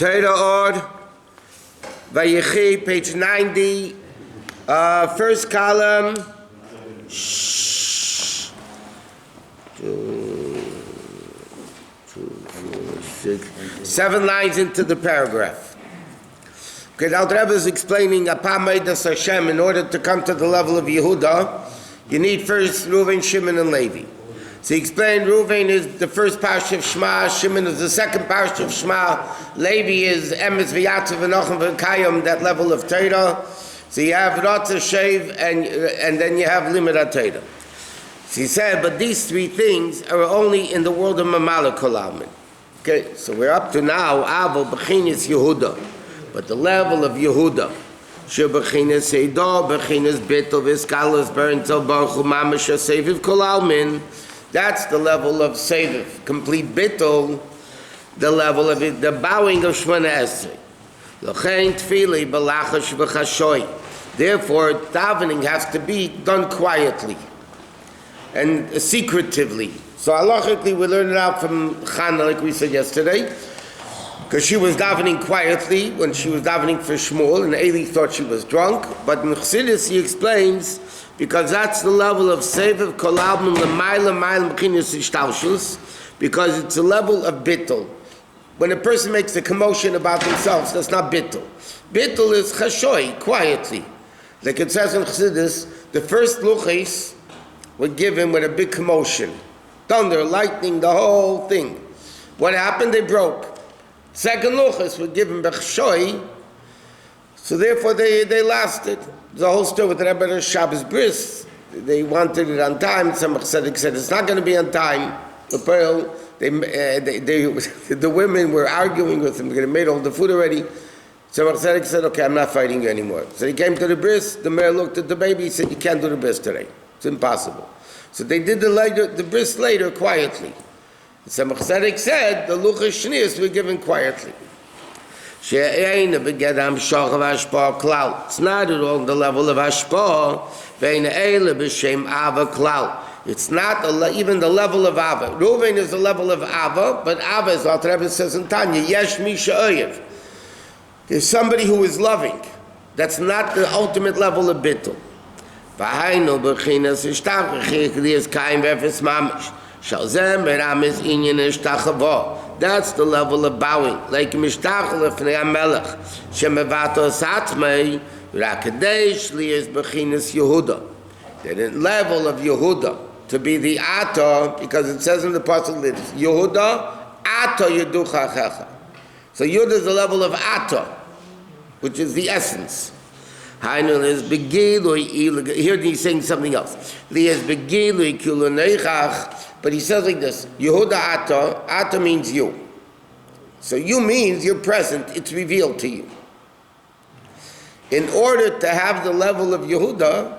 Torah Or, Vayechi, page 90, first column. Shh. 2, 4, 6, 7 lines into the paragraph. Okay, now the Rabbi is explaining Apameidas Hashem. In order to come to the level of Yehuda, you need first Reuven, Shimon, and Levi. So he explained Reuven is the first parsha of Shema, Shimon is the second parsha of Shema, Levi is Emes v'Yatzav v'Nochem v'Kayim, that level of Torah. So you have Ratzah Shev and then you have Limud HaTorah. So he said, but these three things are only in the world of Mamala Kol Almin. Okay, so we're up to now, Avo B'chinas Yehuda. But the level of Yehuda, Shebechinas Eidah, Bechinas Bittul, V'Skalas, Berintel, Baruch Hu, Mamash, Seviv Kol Almin, that's the level of Seviv, complete Bittul, the level of it, the bowing of Shemona Esrei. L'chein Tfili, B'lachash V'chashoy. Therefore, davening has to be done quietly and secretively. So halachically, we learned it out from Chana, like we said yesterday, because she was davening quietly when she was davening for Shmuel, and Eli thought she was drunk. But in Chassidus he explains, because that's the level of Seviv Kol Almin L'mayla Mayla M'chinas Ishtalshus, because it's a level of Bittul. When a person makes a commotion about themselves, that's not Bittul. Bittul is Chashoy, quietly. Like it says in Chassidus, the first luchis were given with a big commotion. Thunder, lightning, the whole thing. What happened? They broke. Second luchas were given b'chshoy, so therefore they lasted. The whole story with the Rebbe Shabbos Bris, they wanted it on time. Some Chassidus said it's not going to be on time. The women were arguing with him. They made all the food already. So Chassidus said, okay, I'm not fighting you anymore. So he came to the bris. The mayor looked at the baby. He said, you can't do the bris today. It's impossible. So they did the bris later quietly. Some Chassidus said the luchas shnius were given quietly. It's not at all the level of hashpah. It's not even the level of Ava. Reuven is the level of Ava, but Ava is what the Rebbe says in Tanya, Yesh Misha Oyev. There's somebody who is loving. That's not the ultimate level of Bittul. That's the level of bowing. Like Mishtachel Lefnei HaMelech, Shemevato Satmei, Rakadesh Lias Bechinas Yehuda. That level of Yehuda, to be the Ata, because it says in the Pasuk that Yehuda, Ata Yeducha Checha. So Yehuda is the level of Ata, which is the essence. Here he's saying something else. But he says like this, Yehuda Ata, Ata means you. So you means you're present, it's revealed to you. In order to have the level of Yehuda,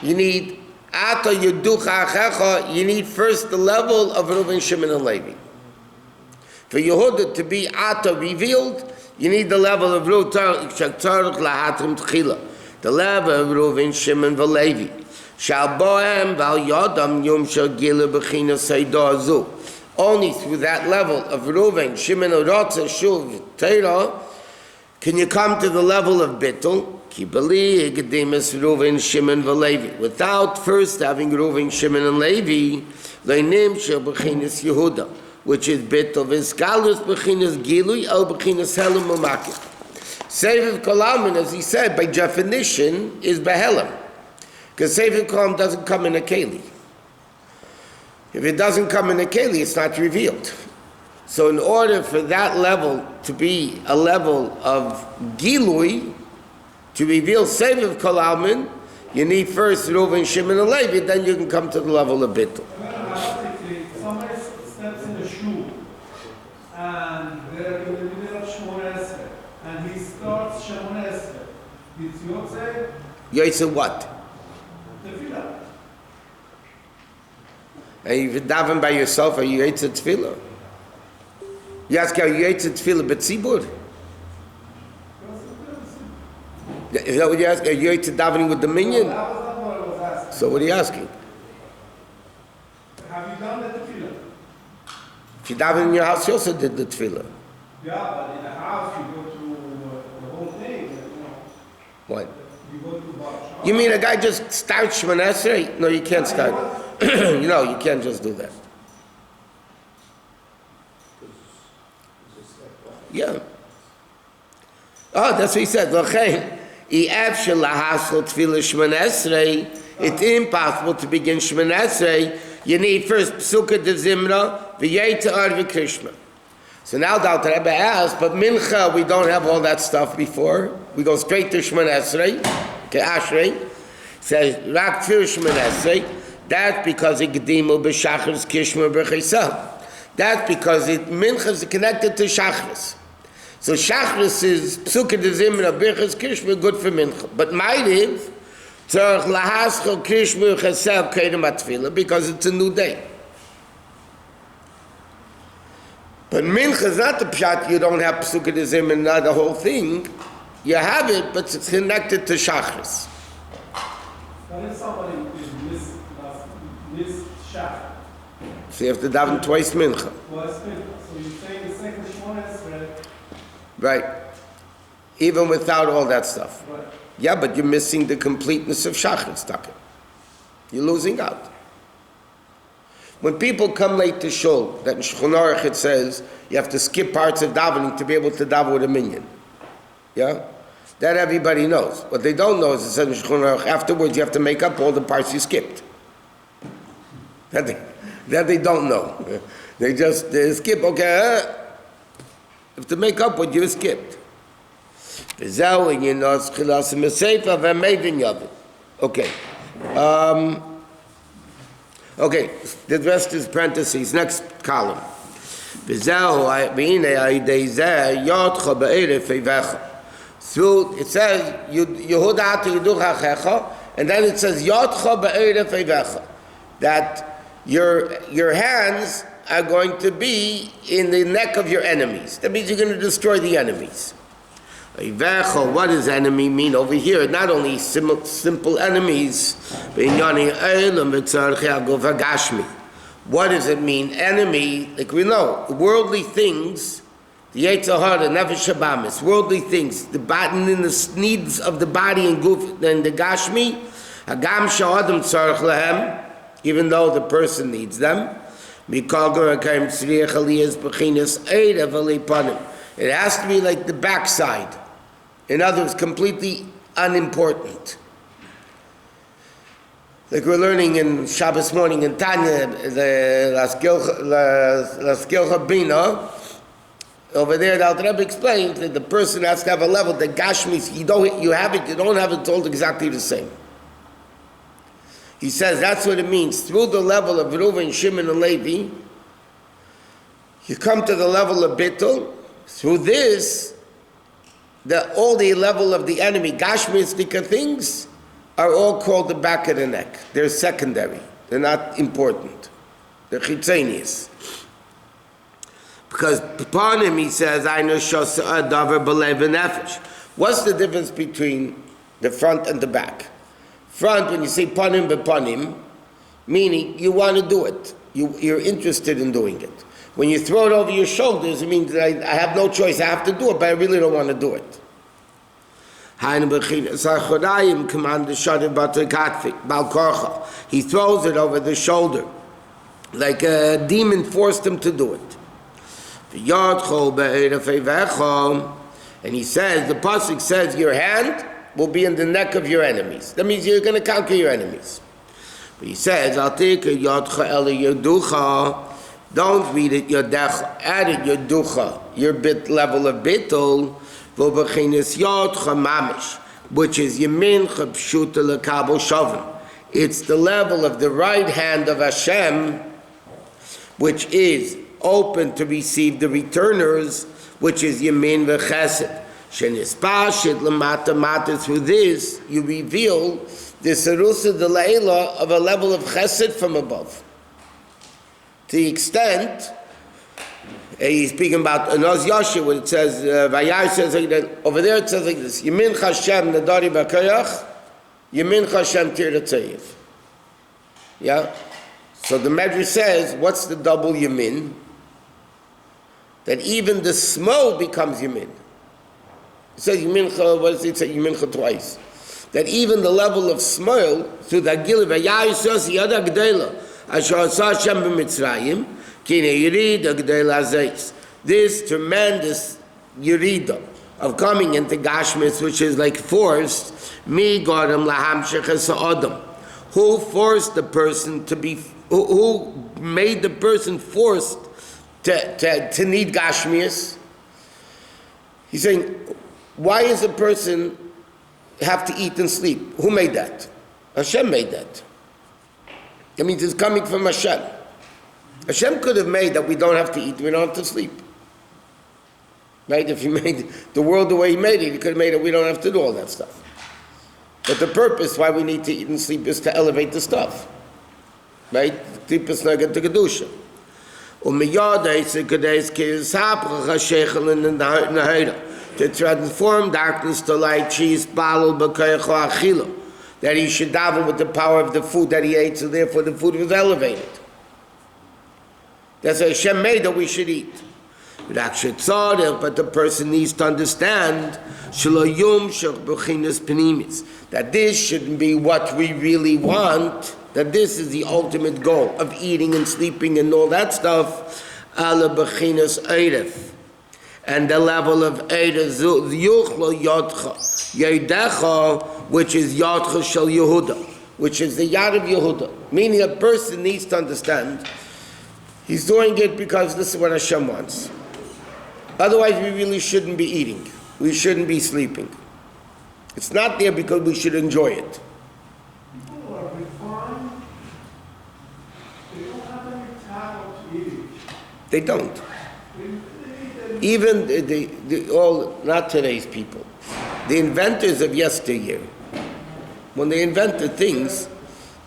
you need Ata Yeducha Achecha, you need first the level of Reuven, Shimon, and Levi. For Yehuda to be Ata revealed, you need the level of Reuven, the level of Reuven, Shimon, and Levi. Only through that level of Reuven, Shimon, and Torah can you come to the level of Bittul. Without first having Reuven, Shimon, and Levi, which is Bittul, V'Skalus B'chinas Gilui, El B'chinas Helem U'Makir. Seviv Kol Almin, as he said, by definition, is Behelem. Because Seviv Kol Almin doesn't come in a keli. If it doesn't come in a keli, it's not revealed. So in order for that level to be a level of Gilui, to reveal Seviv Kol Almin, you need first Reuven, Shimon, and Levi, then you can come to the level of Bittul. Somebody steps in the shoe, and they're in the middle of Shemona Esrei, and he starts Shemona Esrei. It's Yosef? Yosef what? Tefillah. And if you daven by yourself, are you Yosef Tefillah? You ask, are you Yosef Tefillah B'tzibur? Is that what you're asking? Are you to davening with the minyan? No, that was not what I was asking. So what are you asking? Have you done the tefillah? If you daven in your house, you also did the tefillah. Yeah, but in the house What? You go to Bar You mean a guy just starts Shemon Esrei? No, you can't start. You can't just do that. Yeah. Oh, that's what he said. It's impossible to begin Shemon Esrei. You need first Psukkah de Zimra, Vayechi Krishma. So now the Alter Rebbe asks, but Mincha, we don't have all that stuff before. We go straight to Shemon Esrei. Okay, Ashrei says, Rak Tfil Shemon Esrei. That's because it Gedimu b'Shachris Kishma b'Chisel. That's because Mincha is connected to Shachris. So Shachris is Psukkah de Zimra, Birchas Kishma, good for Mincha. But Ma'ariv, Tzarech Lahaschel Kishma Chesel Kedem Atfila, because it's a new day. But Mincha is not the pshat, you don't have Psukkah de Zimra, not the whole thing. You have it, but it's connected to Shachris. But if somebody is missed Shach, So you have to daven twice Mincha. twice Mincha. So you say the second Shemon Esrei. Right. Even without all that stuff. Right. Yeah, but you're missing the completeness of Shachris, Taka. You're losing out. When people come late to shul, that in Shulchan Aruch it says you have to skip parts of davening to be able to daven with a minyan. Yeah? That everybody knows. What they don't know is it says in Shulchan Aruch, afterwards you have to make up all the parts you skipped. That they don't know. They skip, okay, you have to make up what you skipped. Okay. Okay, the rest is parentheses. Next column. Through, it says, Yehuda to Yeduchachecha, and then it says, Yotcha be'erev eivecha, that your hands are going to be in the neck of your enemies. That means you're going to destroy the enemies. Eivecha, what does enemy mean over here? Not only simple enemies, what does it mean? Enemy, like we know, worldly things, the Yetzer Hara, Nefesh Habamis, worldly things, the needs of the body and guf, and the Gashmi, Hagam Sha'adam Tzarech Lehem, even though the person needs them, it has to be like the backside. In other words, completely unimportant. Like we're learning in Shabbos morning in Tanya, the Laskilcha Bina, over there the Alter Rebbe explains that the person has to have a level, the Gashmis, you have it, you don't have it, it's all exactly the same. He says that's what it means. Through the level of Reuven, Shimon, and Levi, you come to the level of Bittul. Through this, all the level of the enemy, Gashmistika things, are all called the back of the neck. They're secondary. They're not important. They're chitzenius. Because upon him he says, I know Shasa Davar Belev Nefesh. What's the difference between the front and the back? Front, when you say panim bepanim, meaning you want to do it. You're interested in doing it. When you throw it over your shoulders, it means that I have no choice. I have to do it, but I really don't want to do it. He throws it over the shoulder, like a demon forced him to do it. And he says, the pasuk says, your hand will be in the neck of your enemies. That means you're going to conquer your enemies. But he says, don't read it yodecha, add it yoducha, your bit level of bittul, which is yemin pshuta lekabel shavim. It's the level of the right hand of Hashem, which is open to receive the returners, which is yemin v'chesed. Shenispashit lamata mata. Through this, you reveal the serusa de leila of a level of chesed from above. To the extent, he's speaking about in Oz Yashir, when it says, Vayechi says like that, over there it says like this, Yemin Hashem Nadari Bakayach, Yemin Hashem Tir. Yeah? So the Medrash says, what's the double Yemin? That even the small becomes Yemin. It says Yimincha, what does it say? Yimincha twice. That even the level of smile, through the Gil, Vayechi Yosef Yada G'dela, Asher Asa Hashem b'Mitzrayim, Kine Yerida G'dela Azeis. This tremendous Yerida of coming into Gashmis, which is like forced, Mi Godam Lahamshech Ha'adam. Who forced the person to be, who made the person forced to need Gashmias? He's saying, why does a person have to eat and sleep? Who made that? Hashem made that. That means it's coming from Hashem. Hashem could have made that we don't have to eat, we don't have to sleep. Right? If He made the world the way He made it, He could have made it we don't have to do all that stuff. But the purpose why we need to eat and sleep is to elevate the stuff. Right? Deepest nugget to Kedusha. To transform darkness to light, that he should daven with the power of the food that he ate, so therefore the food was elevated. That's what Hashem made that we should eat. But the person needs to understand that this shouldn't be what we really want, that this is the ultimate goal of eating and sleeping and all that stuff. And the level of Eideh, which is Yodcha Shel Yehuda, which is the Yad of Yehuda. Meaning a person needs to understand he's doing it because this is what Hashem wants. Otherwise we really shouldn't be eating. We shouldn't be sleeping. It's not there because we should enjoy it. People are refined. They don't have any talent to eat. They don't. Even all, not today's people, the inventors of yesteryear, when they invented things,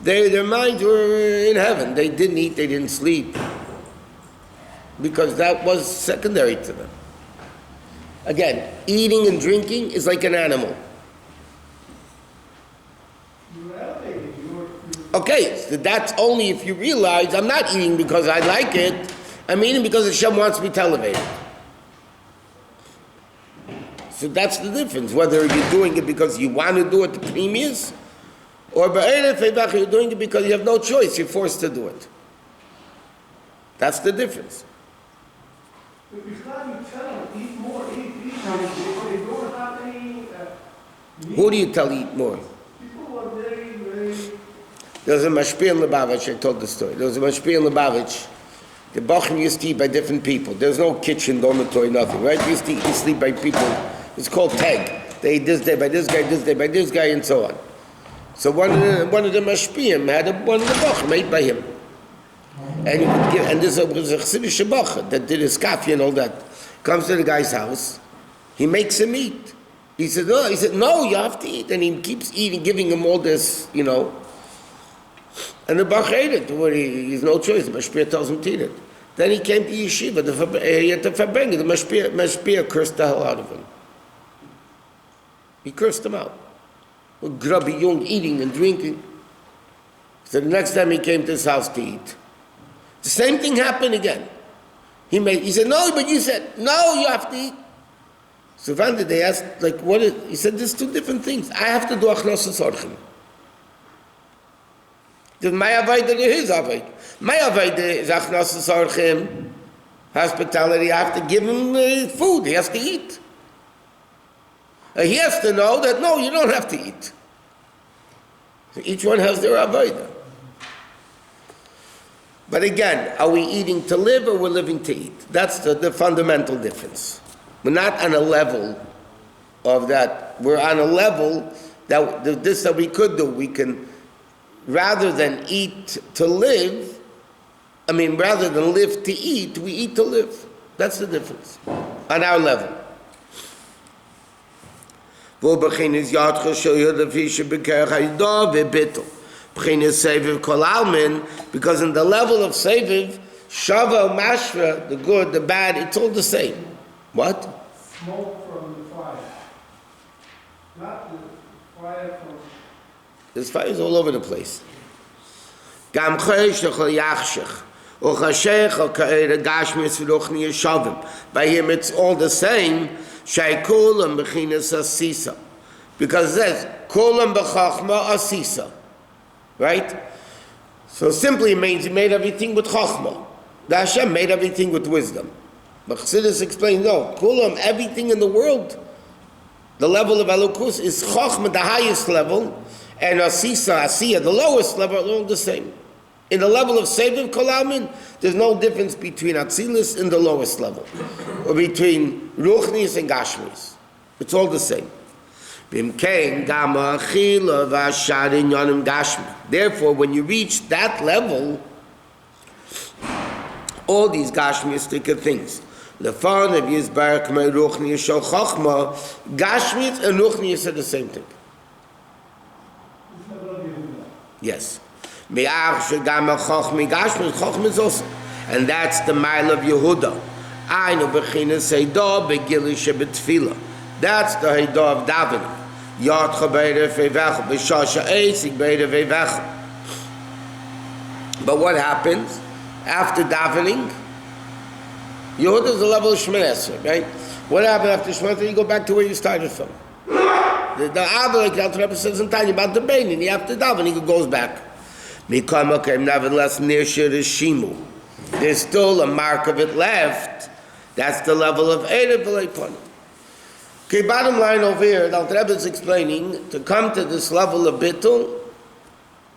their minds were in heaven. They didn't eat, they didn't sleep, because that was secondary to them. Again, eating and drinking is like an animal. Okay, so that's only if you realize I'm not eating because I like it, I'm eating because Hashem wants me to elevate it. So that's the difference, whether you're doing it because you want to do it, the premiums, or you're doing it because you have no choice, you're forced to do it. That's the difference. But you tell them, eat more, eat, they don't have any Who do you tell eat more? People are very, very... There was a mashpia in Lubavitch, I told the story. There was a mashpia in Lubavitch. The Bachim used to eat by different people. There's no kitchen, dormitory, nothing, right? They used to eat and sleep by people. It's called tag. They eat this day by this guy, this day by this guy, and so on. So one of the mashpiyim had one of the Bachim ate by him. And he would give, and this was a Chassidus Shabbat that did his coffee and all that. Comes to the guy's house, he makes him eat. He said, no, you have to eat. And he keeps eating, giving him all this, And the Bach ate it. He has no choice. The Mashpia tells him to eat it. Then he came to Yeshiva. He had to Fabrenga. The Mashpia cursed the hell out of him. He cursed him out. Grubby young, eating and drinking. So the next time he came to his house to eat, the same thing happened again. He said, no, but you said, no, you have to eat. So finally they asked, he said, there's two different things. I have to do achnosas orchim. My avodah is his avodah. My avodah is achnosas orchim, hospitality. I have to give him food. He has to eat. He has to know that, no, you don't have to eat. So each one has their avodah. But again, are we eating to live or we're living to eat? That's the fundamental difference. We're not on a level of that. We're on a level that that we could do. We can, rather than eat to live, rather than live to eat, we eat to live. That's the difference on our level. Because in the level of Seviv, Shava, Mashra, the good, the bad, it's all the same. What? Smoke from the fire. Not the fire from... There's fires all over the place. By him it's all the same. Shai kulam bechinas asisa. Because it says, kulam bechachma asisa. Right? So simply means he made everything with chachma. The Hashem made everything with wisdom. But Chassidus explains, no, kulam, everything in the world, the level of Elokus is chachma, the highest level, and asisa, asiya, the lowest level, are all the same. In the level of Seviv Kolamin, there's no difference between Atzilus and the lowest level, or between Ruchnis and Gashmis. It's all the same. Therefore, when you reach that level, all these Gashmistic things, the fun of Yisbarach my Ruchnis Shal Chachma, Gashmis and Ruchnis are the same thing. Yes. Chachma is also, and that's the mile of Yehuda. That's the Haidah of davening. But what happens after davening? Yehuda is the level of Shemoneh Esrei, right? What happened after Shemoneh Esrei? You go back to where you started from. The Abba, like the Rebbe says in Tanya about the brain, and after davening it goes back. Nevertheless, there's still a mark of it left. That's the level of Erev V'leipon. Okay, bottom line over here, the Rebbe is explaining, to come to this level of Bittul,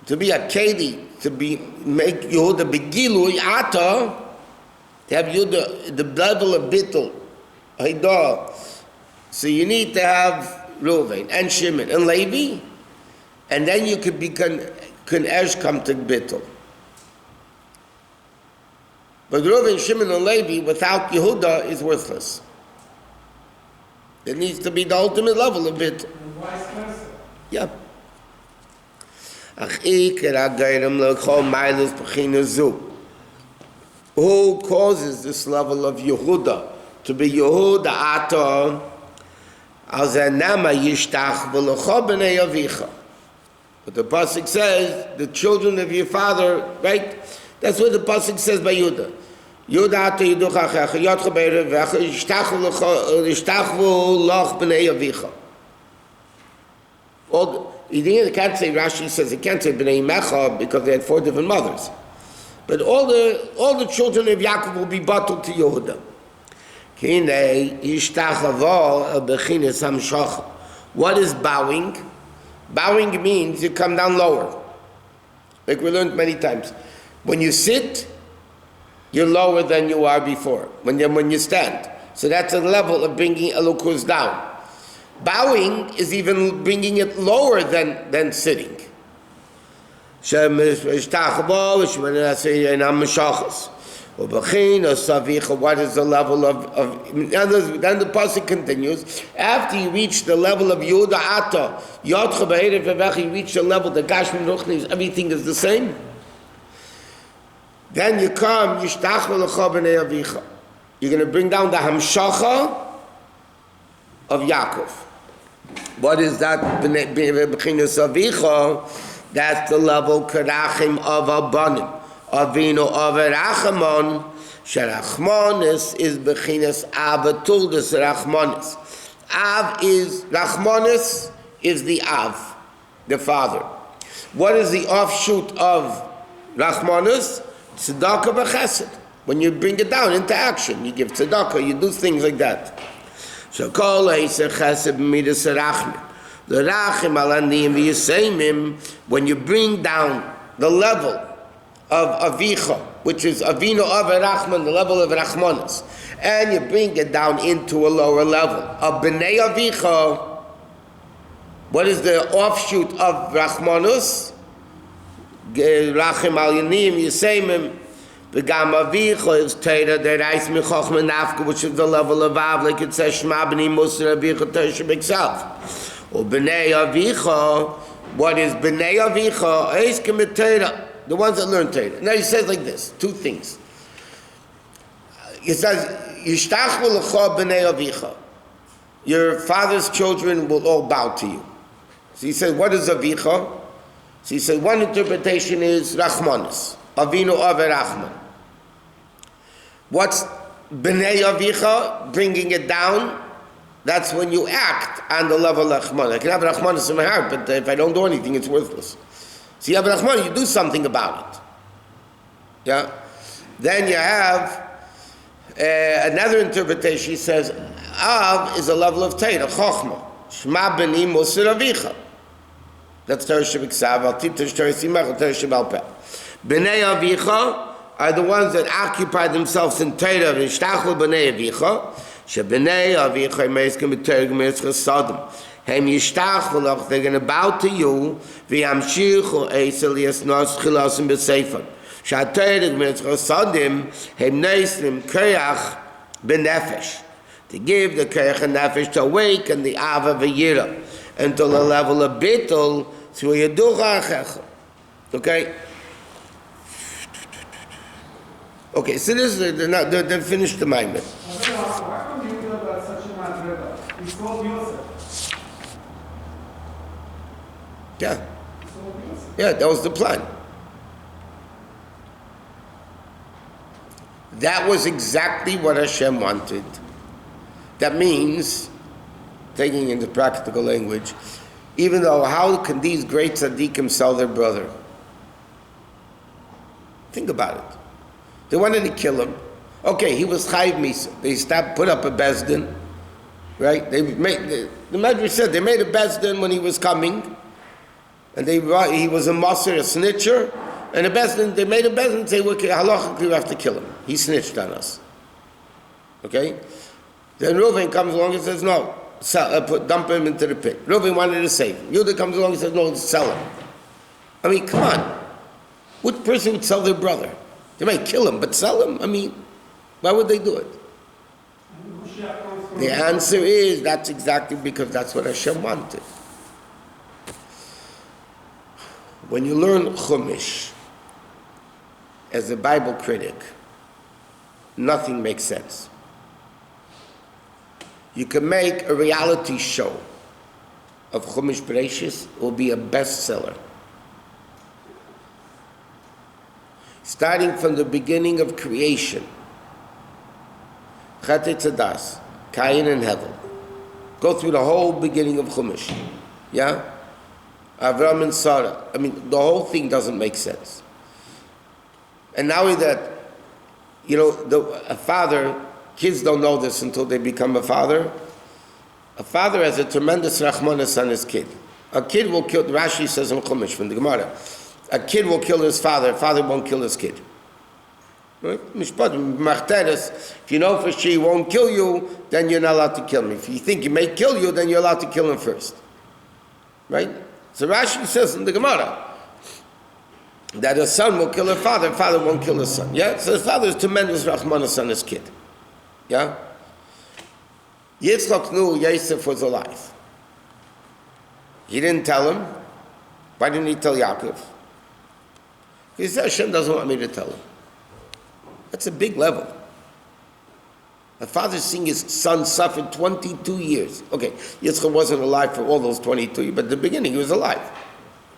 to be a Keli, to make Yehuda Begilui Ata, to have Yehuda, the level of Bittul, Haidah. So you need to have Reuven and Shimon and Levi, and then you could can Esh come to Bittul. But Reuven, Shimon, and Levi without Yehuda is worthless. It needs to be the ultimate level of Bittul. And vice versa. Yeah. Who causes this level of Yehuda to be Yehuda Ata? But the pasuk says, the children of your father, right? That's what the pasuk says by Yehuda. Yehuda ata yiducha achecha, yotcha be'erevecha, yishtachvu loch b'nei avicha. You can't say, Rashi says, you can't say b'nei mecha because they had 4 different mothers. But all the children of Yaakov will be bottled to Yehuda. What is bowing? Bowing means you come down lower. Like we learned many times. When you sit, you're lower than you are before. When you stand. So that's a level of bringing Elokus down. Bowing is even bringing it lower than sitting. What is the level of then the pasuk continues, after you reach the level of Yehuda Ata, Yotcha Be'erev V'Vecha, you reach the level, the Gashmin Ruchnis, everything is the same. Then you come, Yishtachva L'cha B'nei Avicha. You're going to bring down the Hamshacha of Yaakov. What is that? B'chinas Avicha, that's the level Karachim of Abanim. Avinu Averachamon, Sherachmonis is Bechinas Avatuldas Rachmonis. Av is, Rachmonis is the Av, the father. What is the offshoot of Rachmonis? Tzedakah b'chesed. When you bring it down into action, you give tzedakah, you do things like that. Shakol ha'iseh chesed b'midas rachmim. The rachim alanim v'yiseimim, when you bring down the level of Avicha, which is Avinu Averachman, the level of Rachmanis, and you bring it down into a lower level of Bnei Avicha. What is the offshoot of Rachmanus? Rachim al Yanim Yiseimim. V'gam Avicha is Teira Derais Michochma Nafka, which is the level of Av, like it says Shema B'nei Musar Avicha Tershim Iksav. Or Bnei Avicha, what is Bnei Avicha? Eis Kemet Teira. The ones that learn Torah. Now he says like this, 2 things. He says, Yishtachvu l'cha b'nei avicha. Your father's children will all bow to you. So he says, what is avicha? So he said, one interpretation is Rachmanis. Avinu Averachman. What's b'nei avicha? Bringing it down. That's when you act on the level of Rahman. I can have Rahmanis in my heart, but if I don't do anything, it's worthless. So you have Rahman, you do something about it. Yeah? Then you have another interpretation. He says, Av is a level of Torah, Chochmah. Shema b'ni Musar Avicha. That's Torah Shebiksav, Al Titosh Torah Simach, Torah Shebal Peh. B'nei Avicha are the ones that occupy themselves in Torah, V'ishtachlu b'nei Avicha, Sheb'nei Avicha Meiskim B'Torah G'meis Chasadim. Hem yishtachlu lach, they're going to bow to you, V'yamshichu Eisel Yasnos Chilasim B'Seifon. Sh'atorah G'meis Chasadim, Hem Neislim Koyach B'Nefesh. To give the Koyach and Nefesh to awaken the Ava V'Yira until the level of Bittul through Yeducha Achecha. Okay? Okay, so this is, they finished the mind. Why come you feel that such a man Rebbe? He's called Yosef. Yeah. He's called Yosef. Yeah, that was the plan. That was exactly what Hashem wanted. That means, taking into practical language, even though how can these great tzaddikim sell their brother? Think about it. They wanted to kill him. Okay, he was chayiv misa. They put up a bezdin, right? They made the Medrash said they made a bezdin when he was coming, and he was a maser, a snitcher, and they made a bezdin and say, okay, halachically we have to kill him. He snitched on us. Okay. Then Reuven comes along and says, no, dump him into the pit. Reuven wanted to save him. Yehuda comes along and says, no, sell him. I mean, come on. What person would sell their brother? They might kill him, but sell him? I mean, why would they do it? The answer is, that's exactly because that's what Hashem wanted. When you learn Chumash as a Bible critic, nothing makes sense. You can make a reality show of Chumash Bereshis, it will be a bestseller. Starting from the beginning of creation, Chet Tzadas, Cain and Hevel, go through the whole beginning of Chumash, yeah? Avram and Sarah, I mean, the whole thing doesn't make sense. And now that, a father, kids don't know this until they become a father has a tremendous rachmanis on his kid. A kid will kill, Rashi says in Chumash from the Gemara, a kid will kill his father won't kill his kid. Right? If you know for sure he won't kill you, then you're not allowed to kill him. If you think he may kill you, then you're allowed to kill him first. Right? So Rashi says in the Gemara that a son will kill a father won't kill his son. Yeah? So his father is tremendous rachmanis on his kid. Yeah? Yitzchak knew Yosef was alive. He didn't tell him. Why didn't he tell Yaakov? He said, Hashem doesn't want me to tell him. That's a big level. A father seeing his son suffer 22 years. Okay, Yitzchak wasn't alive for all those 22 years, but at the beginning he was alive.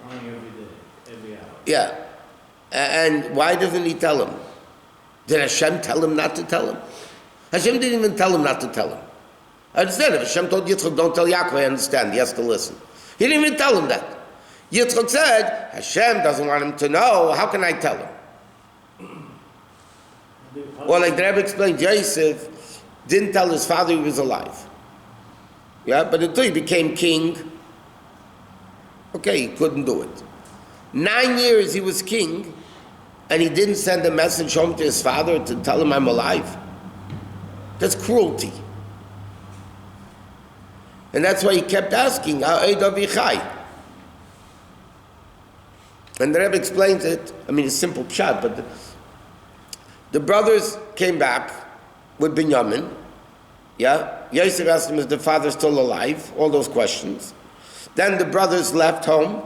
Crying every day, every hour. Yeah. And why doesn't he tell him? Did Hashem tell him not to tell him? Hashem didn't even tell him not to tell him. I understand. If Hashem told Yitzchak, don't tell Yaakov, I understand. He has to listen. He didn't even tell him that. Yitzchak said, Hashem doesn't want him to know. How can I tell him? Well, like the Rabbi explained, Yosef didn't tell his father he was alive. Yeah, but until he became king, okay, he couldn't do it. 9 years he was king, and he didn't send a message home to his father to tell him I'm alive. That's cruelty. And that's why he kept asking, and the Rebbe explains it, I mean, it's a simple pshat, but the brothers came back with Binyamin, yeah? Yosef asked him, is the father still alive? All those questions. Then the brothers left home.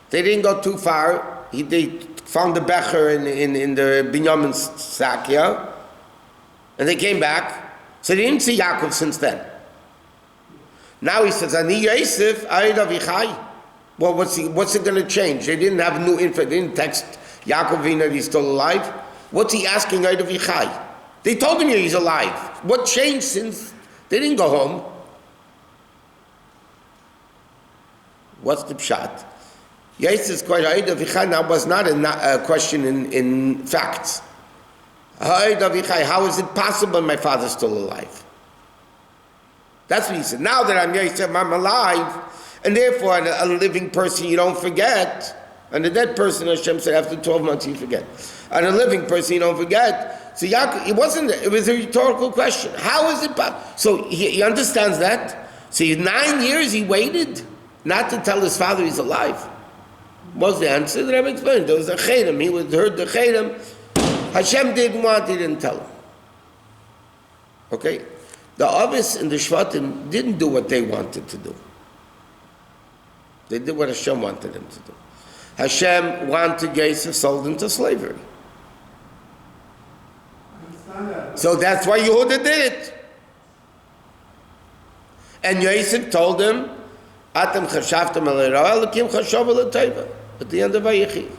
They didn't go too far. They found the becher in the Binyamin's sack, yeah? And they came back. So they didn't see Yaakov since then. Now he says, Ani Yosef, Ayid Avichai. Well, what's it going to change? They didn't have new info. They didn't text Yaakov that he's still alive. What's he asking Ayid Avichai? They told him he's alive. What changed since they didn't go home? What's the pshat? Yosef's question now was not a question in facts. How is it possible my father's still alive? That's what he said. Now that I'm Yosef, I'm alive, and therefore a living person you don't forget, and a dead person, Hashem said, after 12 months you forget. And a living person you don't forget. So Yaakov, it was a rhetorical question. How is it possible? So he understands that. So 9 years he waited not to tell his father he's alive. What was the answer? The Rabbi explained. There was a chedem. He heard the chedem. Hashem didn't want, he didn't tell him. Okay? The Avis and the Shvatim didn't do what they wanted to do. They did what Hashem wanted them to do. Hashem wanted Yosef sold into slavery. So that's why Yehuda did it. And Yosef told him, Atem chashavtem alei ra, Elokim chashav alei teva. At the end of Vayechi.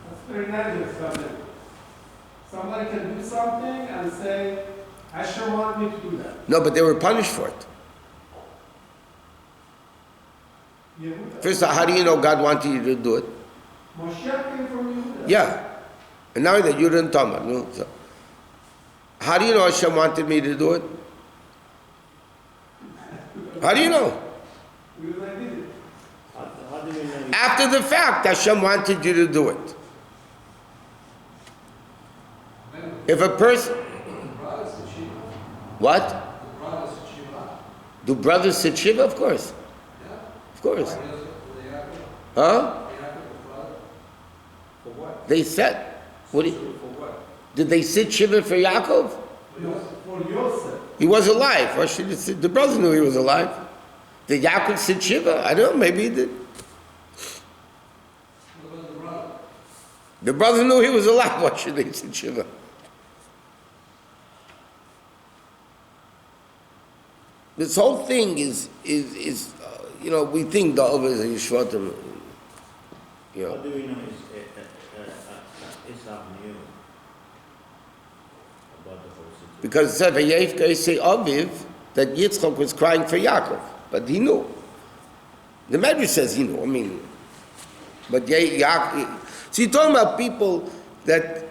That's very negative, somebody can do something and say, Hashem want me to do that. No, but they were punished for it. First of all, how do you know God wanted you to do it? Moshiach came from Yehuda. Yeah. And now that you didn't tell me. No, so. How do you know Hashem wanted me to do it? How do you know? Because I did it. How do we know? After the fact, Hashem wanted you to do it. If a person... What? Do brothers sit Shiva? Of course. Of course. Huh? For what? They said... What do you, For what? did they sit Shiva for Yaakov? For Yosef. He was alive. Or should it sit, the brothers knew he was alive. Did Yaakov sit Shiva? I don't know. Maybe he did. The brothers knew he was alive. Why should they sit Shiva? This whole thing is we think the Ovid is Yishvatim. How do we know it's not new about the whole situation? Because it said, Vayechi say Aviv, that Yitzchak was crying for Yaakov. But he knew. The Medrash says he knew. I mean, but Yaakov. So you're talking about people that,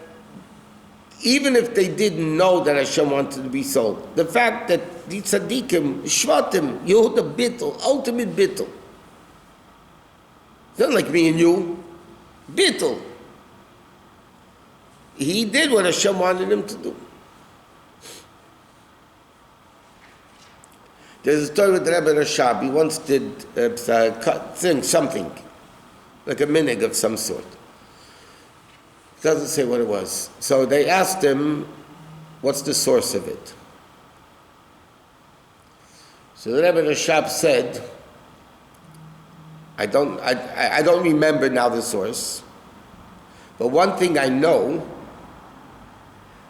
even if they didn't know that Hashem wanted to be sold, the fact that the tzaddikim, shvatim, Yehuda bittul, ultimate bittul. It's not like me and you. Bittul. He did what Hashem wanted him to do. There's a story with Rabbi Rashab. He once did something, like a minig of some sort. Doesn't say what it was. So they asked him, what's the source of it? So the Rebbe Rashab said, I don't remember now the source, but one thing I know,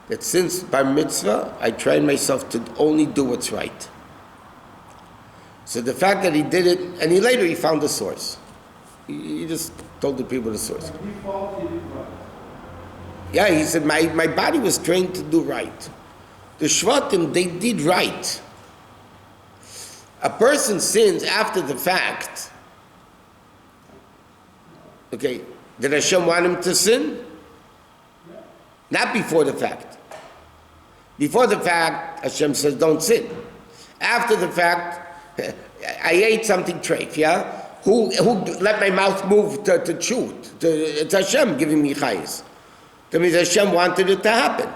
that since Bar Mitzvah, I trained myself to only do what's right. So the fact that he did it, and later he found the source. He just told the people the source. By default, he did right. Yeah, he said, my body was trained to do right. The Shvatim, they did right. A person sins after the fact. Okay, did Hashem want him to sin? Not before the fact. Before the fact, Hashem says, don't sin. After the fact, I ate something treif, yeah? Who let my mouth move to chew it? It's Hashem giving me chayes. That means Hashem wanted it to happen.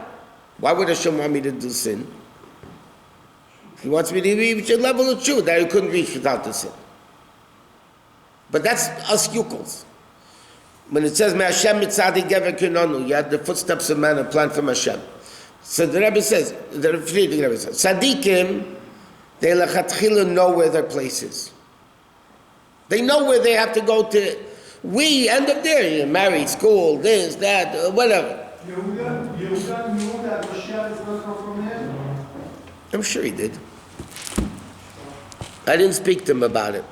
Why would Hashem want me to do sin? He wants me to reach a level of truth that I couldn't reach without the sin. But that's us yukels. When it says, Hashem mitzadi gever kinonu, you had the footsteps of man, a plan from Hashem. So the Rebbe says, Tzadikim, they lechatchila know where their place is. They know where they have to go to. We end up there, married, school, this, that, whatever. Yehuda knew that Moshiach is going to come from him? I'm sure he did. I didn't speak to him about it.